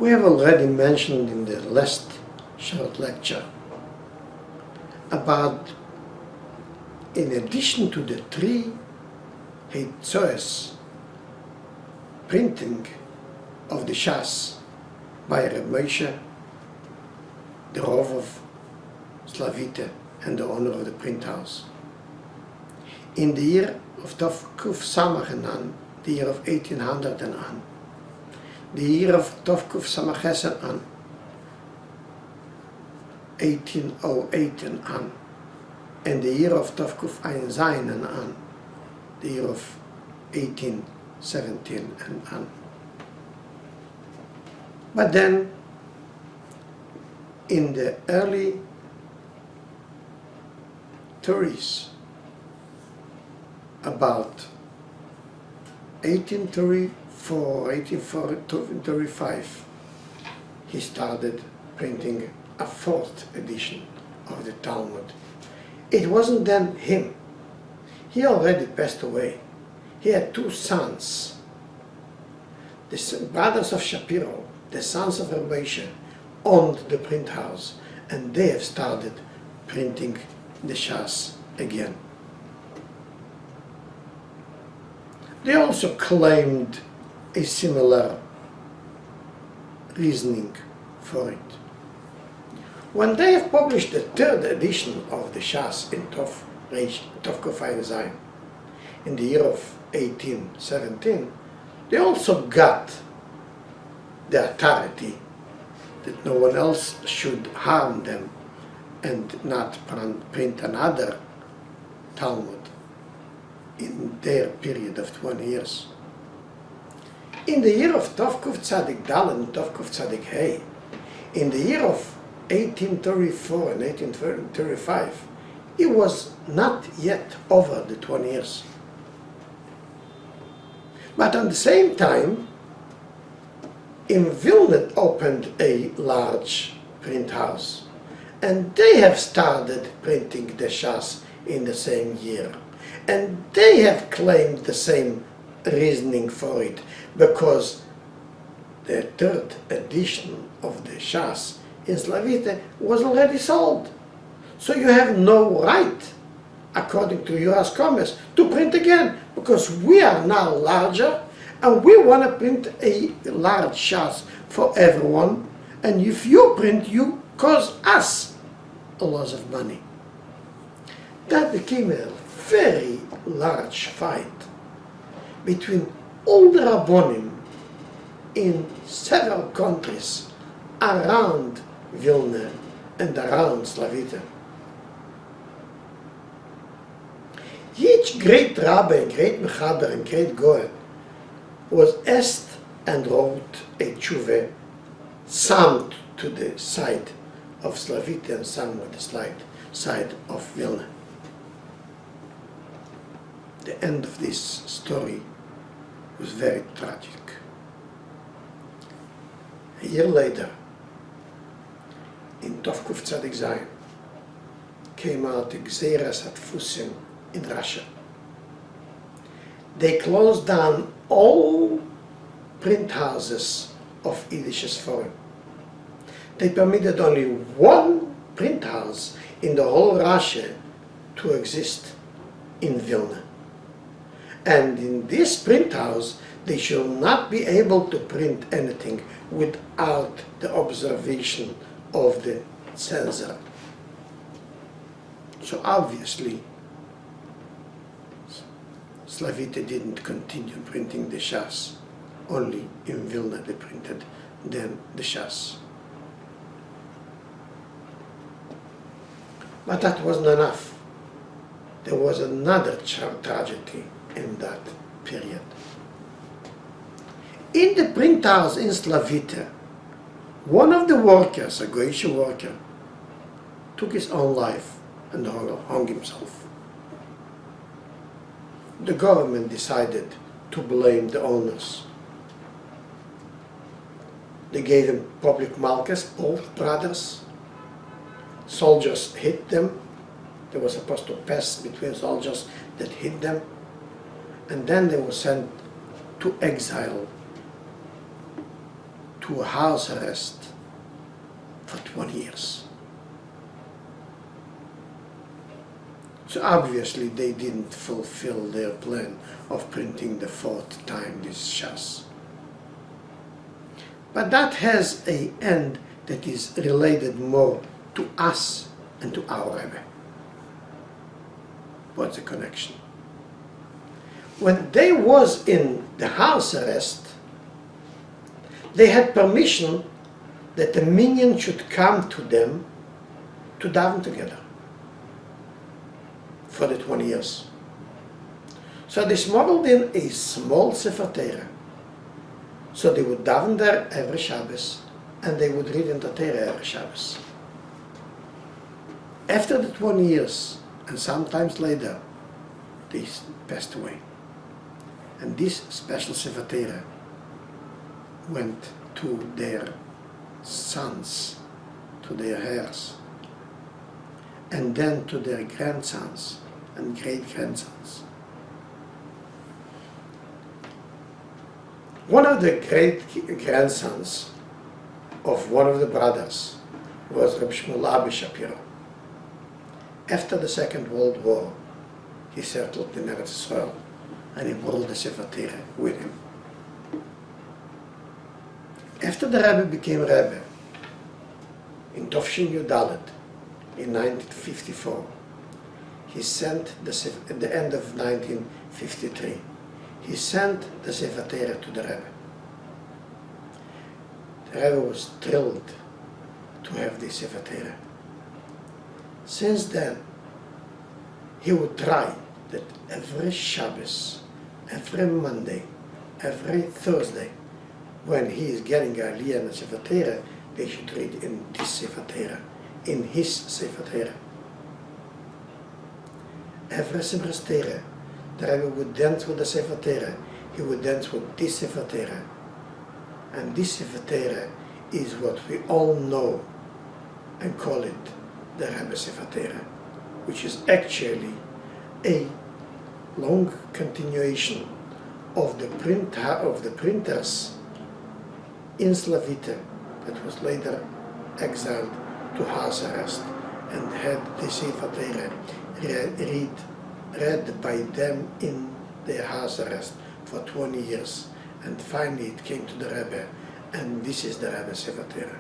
We have already mentioned in the last short lecture about, in addition to the 3 Heitzos printing of the Shas by Rebbe Moshe, the Rov of Slavita and the owner of the print house. In the year of Tov Kuf Samach An, the year of 1800 and An, the year of Tov Kuf Samach Hesen An, 1808 and An, and the year of Tov Kuf Ein Zayin and An, the year of 1817 and An. But then, in the early 30s, about 1834, 1835, he started printing a 4th edition of the Talmud. It wasn't then him. He already passed away. He had 2 sons, the brothers of Shapiro, the sons of Rebbe Moshe, owned the print house, and they have started printing the Shas again. They also claimed a similar reasoning for it. When they have published the 3rd edition of the Shas in Tov Kuf Ein Zayin in the year of 1817, they also got the authority that no one else should harm them and not print another Talmud in their period of 20 years. In the year of Tov Kuf Tzadik Dal and Tov Kuf Tzadik Hey, in the year of 1834 and 1835, it was not yet over the 20 years. But at the same time, in Vilna opened a large print house, and they have started printing the Shas in the same year. And they have claimed the same reasoning for it, because the 3rd edition of the Shas in Slavita was already sold. So you have no right, according to U.S. Commerce, to print again, because we are now larger and we want to print a large Shas for everyone, and if you print, you cause us a loss of money. That became a very large fight between all the Rabbonim in several countries around Vilna and around Slavita. Each great rabbi and great mechaber and great goel was asked and wrote a tshuva, some to the side of Slavita and some to the side of Vilna. The end of this story was very tragic. A year later, in Tov Kuf Tzadik Zayin, came out the Gzeras Hatfusim in Russia. They closed down all print houses of Yiddish Sefer. They permitted only one print house in the whole Russia to exist in Vilna. And in this print house, they shall not be able to print anything without the observation of the censor. So obviously, Slavita didn't continue printing the Shas. Only in Vilna they printed then the Shas. But that wasn't enough. There was another tragedy in that period. In the print house in Slavita, one of the workers, a Goyish worker, took his own life and hung himself. The government decided to blame the owners. They gave him public malchus, both brothers. Soldiers hit them. They were supposed to pass between soldiers that hit them. And then they were sent to exile to house arrest for 20 years. So obviously they didn't fulfill their plan of printing the fourth time this Shas. But that has an end that is related more to us and to our Rebbe. What's the connection? When they was in the house arrest, they had permission that the minion should come to them to daven together for the 20 years. So they smuggled in a small Sefer Torah. So they would daven there every Shabbos, and they would read in the Torah every Shabbos. After the 20 years, and sometimes later, they passed away. And this special Sefer Torah went to their sons, to their heirs, and then to their grandsons and great-grandsons. One of the great-grandsons of one of the brothers was Rebbe Shmuel Shapiro. After the Second World War, he settled in Eretz Israel, and he brought the Sefer Torah with him. After the Rebbe became Rebbe, in Tovshin Yudalet, in 1954, he sent at the end of 1953, he sent the Sefer Torah to the Rebbe. The Rebbe was thrilled to have the Sefer Torah. Since then, he would try that every Shabbos, every Monday, every Thursday, when he is getting Aliyah and Sefer Torah, they should read in this Sefer Torah, in his Sefer Torah. Every Sefer Torah, the Rebbe would dance with the Sefer Torah, he would dance with this Sefer Torah. And this Sefer Torah is what we all know and call it the Rebbe Sefer Torah, which is actually a long continuation of the printers in Slavita that was later exiled to house arrest and had the Sefer Torah read by them in their house arrest for 20 years. And finally it came to the Rebbe, and this is the Rebbe Sefer Torah.